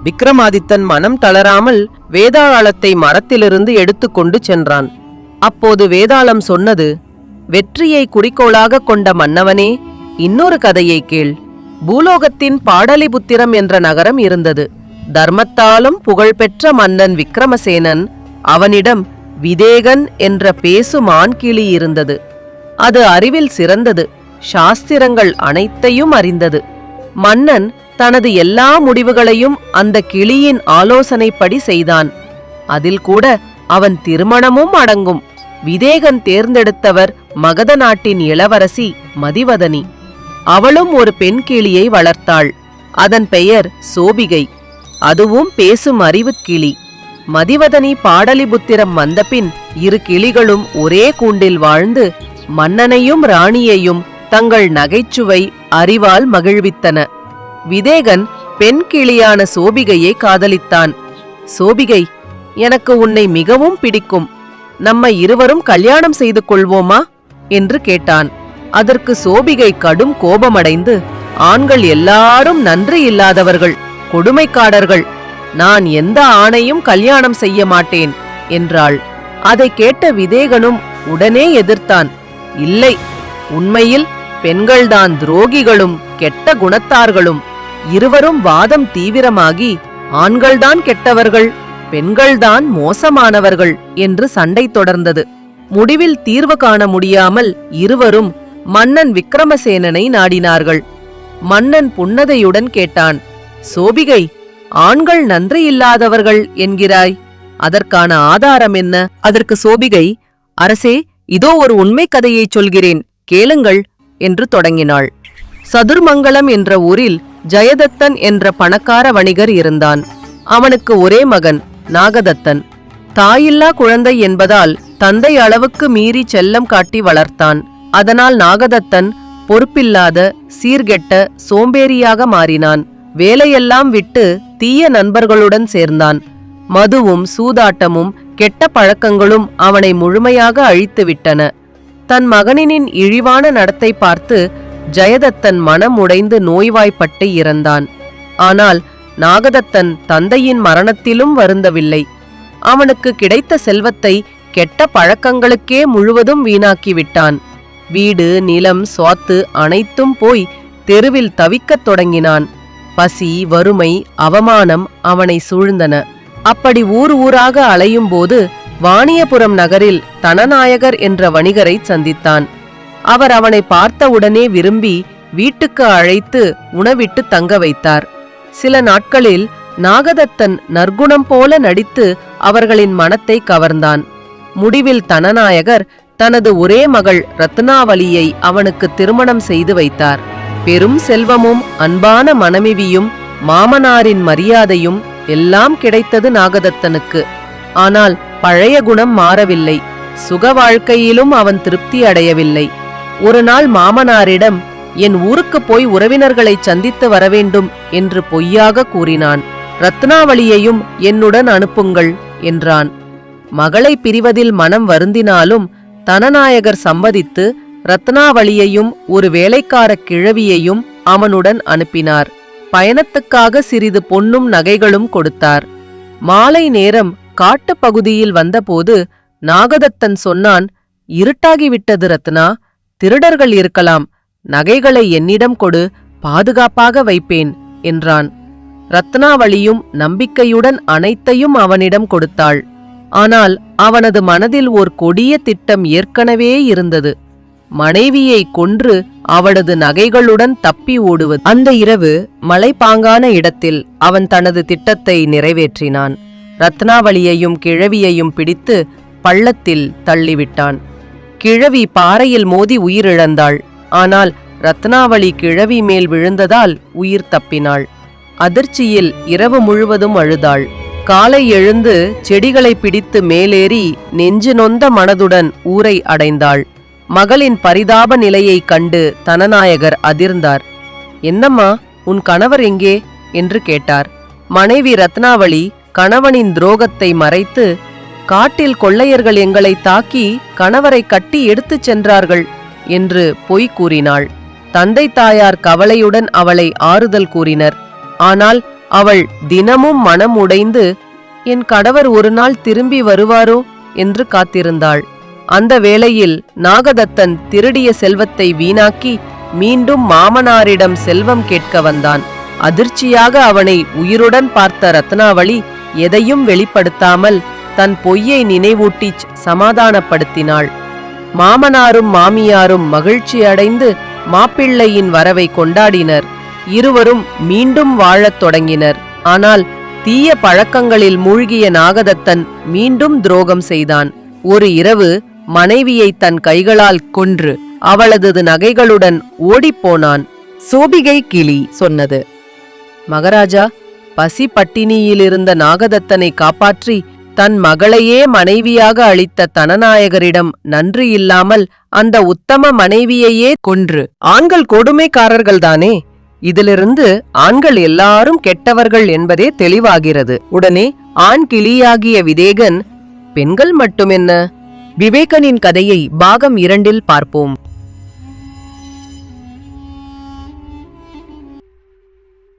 விக்ரமாதித்தன் மனம் தளராமல் வேதாளத்தை மரத்திலிருந்து எடுத்துக்கொண்டு சென்றான். அப்போது வேதாளம் சொன்னது, வெற்றியை குறிக்கோளாக கொண்ட மன்னவனே, இன்னொரு கதையை கேள். பூலோகத்தின் பாடலிபுத்திரம் என்ற நகரம் இருந்தது. தர்மத்தாலும் புகழ்பெற்ற மன்னன் விக்ரமசேனன், அவனிடம் விதேகன் என்ற பேசும் ஆண்கிளி இருந்தது. அது அறிவில் சிறந்தது, சாஸ்திரங்கள் அனைத்தையும் அறிந்தது. மன்னன் தனது எல்லா முடிவுகளையும் அந்த கிளியின் ஆலோசனைப்படி செய்தான். அதில் கூட அவன் திருமணமும் அடங்கும். விதேகன் தேர்ந்தெடுத்தவர் மகத நாட்டின் இளவரசி மதிவதனி. அவளும் ஒரு பெண் கிளியை வளர்த்தாள். அதன் பெயர் சோபிகை. அதுவும் பேசும் அறிவுக்கிளி. மதிவதனி பாடலிபுத்திரம் வந்தபின் இரு கிளிகளும் ஒரே கூண்டில் வாழ்ந்து மன்னனையும் ராணியையும் தங்கள் நகைச்சுவை அறிவால் மகிழ்வித்தன. விதேகன் பெண் கிளியான சோபிகையை காதலித்தான். சோபிகை, எனக்கு உன்னை மிகவும் பிடிக்கும். நம்மை இருவரும் கல்யாணம் செய்து கொள்வோமா என்று கேட்டான். அதற்கு சோபிகை கடும் கோபமடைந்து, ஆண்கள் எல்லாரும் நன்றி இல்லாதவர்கள், கொடுமைக்காரர்கள். நான் எந்த ஆணையும் கல்யாணம் செய்ய மாட்டேன் என்றாள். அதை கேட்ட விதேகனும் உடனே எதிர்த்தான். இல்லை, உண்மையில் பெண்கள்தான் துரோகிகளும் கெட்ட குணத்தார்களும். இருவரும் வாதம் தீவிரமாகி, ஆண்கள்தான் கெட்டவர்கள், பெண்கள்தான் மோசமானவர்கள் என்று சண்டை தொடர்ந்தது. முடிவில் தீர்வு காண முடியாமல் இருவரும் மன்னன் விக்ரமசேனனை நாடினார்கள். மன்னன் புன்னகையுடன் கேட்டான், சோபிகை, ஆண்கள் நன்றி இல்லாதவர்கள் என்கிறாய், அதற்கான ஆதாரம் என்ன? அதற்கு சோபிகை, அரசே, இதோ ஒரு உண்மை கதையை சொல்கிறேன், கேளுங்கள் என்று தொடங்கினாள். சதுர்மங்கலம் என்ற ஊரில் ஜெயதத்தன் என்ற பணக்கார வணிகர் இருந்தான். அவனுக்கு ஒரே மகன் நாகதத்தன். தாயில்லா குழந்தை என்பதால் தந்தை அளவுக்கு மீறி செல்லம் காட்டி வளர்த்தான். அதனால் நாகதத்தன் பொறுப்பில்லாத, சீர்கெட்ட, சோம்பேறியாக மாறினான். வேலையெல்லாம் விட்டு தீய நண்பர்களுடன் சேர்ந்தான். மதுவும் சூதாட்டமும் கெட்ட பழக்கங்களும் அவனை முழுமையாக அழித்துவிட்டன. தன் மகனின் இழிவான நடத்தை பார்த்து ஜெயதத்தன் மனம் உடைந்து நோய்வாய்ப்பட்டு இறந்தான். ஆனால் நாகதத்தன் தந்தையின் மரணத்திலும் வருந்தவில்லை. அவனுக்கு கிடைத்த செல்வத்தை கெட்ட பழக்கங்களுக்கே முழுவதும் வீணாக்கிவிட்டான். வீடு, நிலம், சொத்து அனைத்தும் போய் தெருவில் தவிக்கத் தொடங்கினான். பசி, வறுமை, அவமானம் அவனை சூழ்ந்தன. அப்படி ஊர் ஊராக அலையும் போது வாணியபுரம் நகரில் தனநாயகர் என்ற வணிகரை சந்தித்தான். அவர் அவனை பார்த்தவுடனே விரும்பி வீட்டுக்கு அழைத்து உணவிட்டு தங்க வைத்தார். சில நாட்களில் நாகதத்தன் நற்குணம் போல நடித்து அவர்களின் மனத்தை கவர்ந்தான். முடிவில் தனநாயகர் தனது ஒரே மகள் ரத்னாவளியை அவனுக்கு திருமணம் செய்து வைத்தார். பெரும் செல்வமும் அன்பான மனைவியும் மாமனாரின் மரியாதையும் எல்லாம் கிடைத்தது நாகதத்தனுக்கு. ஆனால் பழைய குணம் மாறவில்லை. சுக வாழ்க்கையிலும் அவன் திருப்தி அடையவில்லை. ஒரு நாள் மாமனாரிடம், என் ஊருக்கு போய் உறவினர்களை சந்தித்து வரவேண்டும் என்று பொய்யாக கூறினான். ரத்னாவளியையும் என்னுடன் அனுப்புங்கள் என்றான். மகளை பிரிவதில் மனம் வருந்தினாலும் தனநாயகர் சம்மதித்து ரத்னாவளியையும் ஒரு வேலைக்கார கிழவியையும் அவனுடன் அனுப்பினார். பயணத்துக்காக சிறிது பொன்னும் நகைகளும் கொடுத்தார். மாலை நேரம் காட்டுப்பகுதியில் வந்தபோது நாகதத்தன் சொன்னான், இருட்டாகிவிட்டது ரத்னா, திருடர்கள் இருக்கலாம், நகைகளை என்னிடம் கொடு, பாதுகாப்பாக வைப்பேன் என்றான். ரத்னாவளியும் நம்பிக்கையுடன் அனைத்தையும் அவனிடம் கொடுத்தாள். ஆனால் அவனது மனதில் ஓர் கொடிய திட்டம் ஏற்கனவே இருந்தது. மனைவியை கொன்று அவளது நகைகளுடன் தப்பி ஓடுவது. அந்த இரவு மலைப்பாங்கான இடத்தில் அவன் தனது திட்டத்தை நிறைவேற்றினான். ரத்னாவளியையும் கிழவியையும் பிடித்து பள்ளத்தில் தள்ளிவிட்டான். கிழவி பாறையில் மோதி உயிரிழந்தாள். ஆனால் ரத்னாவளி கிழவி மேல் விழுந்ததால் உயிர் தப்பினாள். அதிர்ச்சியில் இரவு முழுவதும் அழுதாள். காலை எழுந்து செடிகளை பிடித்து மேலேறி நெஞ்சு நொந்த மனதுடன் ஊரை அடைந்தாள். மகளின் பரிதாப நிலையைக் கண்டு தனநாயகர் அதிர்ந்தார். என்னம்மா, உன் கணவர் எங்கே என்று கேட்டார். மனைவி ரத்னாவளி கணவனின் துரோகத்தை மறைத்து, காட்டில் கொள்ளையர்கள் எங்களை தாக்கி கணவரை கட்டி எடுத்துச் சென்றார்கள் என்று பொய் கூறினாள். தந்தை தாயார் கவலையுடன் அவளை ஆறுதல் கூறினர். ஆனால் அவள் தினமும் மனம் உடைந்து என் கணவர் ஒரு நாள் திரும்பி வருவாரோ என்று காத்திருந்தாள். அந்த வேளையில் நாகதத்தன் திருடிய செல்வத்தை வீணாக்கி மீண்டும் மாமனாரிடம் செல்வம் கேட்க வந்தான். அதிர்ச்சியாக அவனை உயிருடன் பார்த்த ரத்னாவளி எதையும் வெளிப்படுத்தாமல் தன் பொய்யை நினைவூட்டிச் சமாதானப்படுத்தினாள். மாமனாரும் மாமியாரும் மகிழ்ச்சி அடைந்து மாப்பிள்ளையின் வரவை கொண்டாடினர். இருவரும் மீண்டும் வாழத் தொடங்கினர். ஆனால் தீய பழக்கங்களில் மூழ்கிய நாகதத்தன் மீண்டும் துரோகம் செய்தான். ஒரு இரவு மனைவியை தன் கைகளால் கொன்று அவளது நகைகளுடன் ஓடிப்போனான். சோபிகை கிளி சொன்னது, மகாராஜா, பசி பட்டினியிலிருந்த நாகதத்தனை காப்பாற்றி தன் மகளையே மனைவியாக அளித்த தனநாயகரிடம் நன்றி இல்லாமல் அந்த உத்தம மனைவியையே கொன்று. ஆண்கள் கொடுமைக்காரர்கள்தானே? இதிலிருந்து ஆண்கள் எல்லாரும் கெட்டவர்கள் என்பதே தெளிவாகிறது. உடனே ஆண் கிளியாகிய விதேகன், பெண்கள் மட்டுமென்ன? விவேகனின் கதையை பாகம் 2 பார்ப்போம்.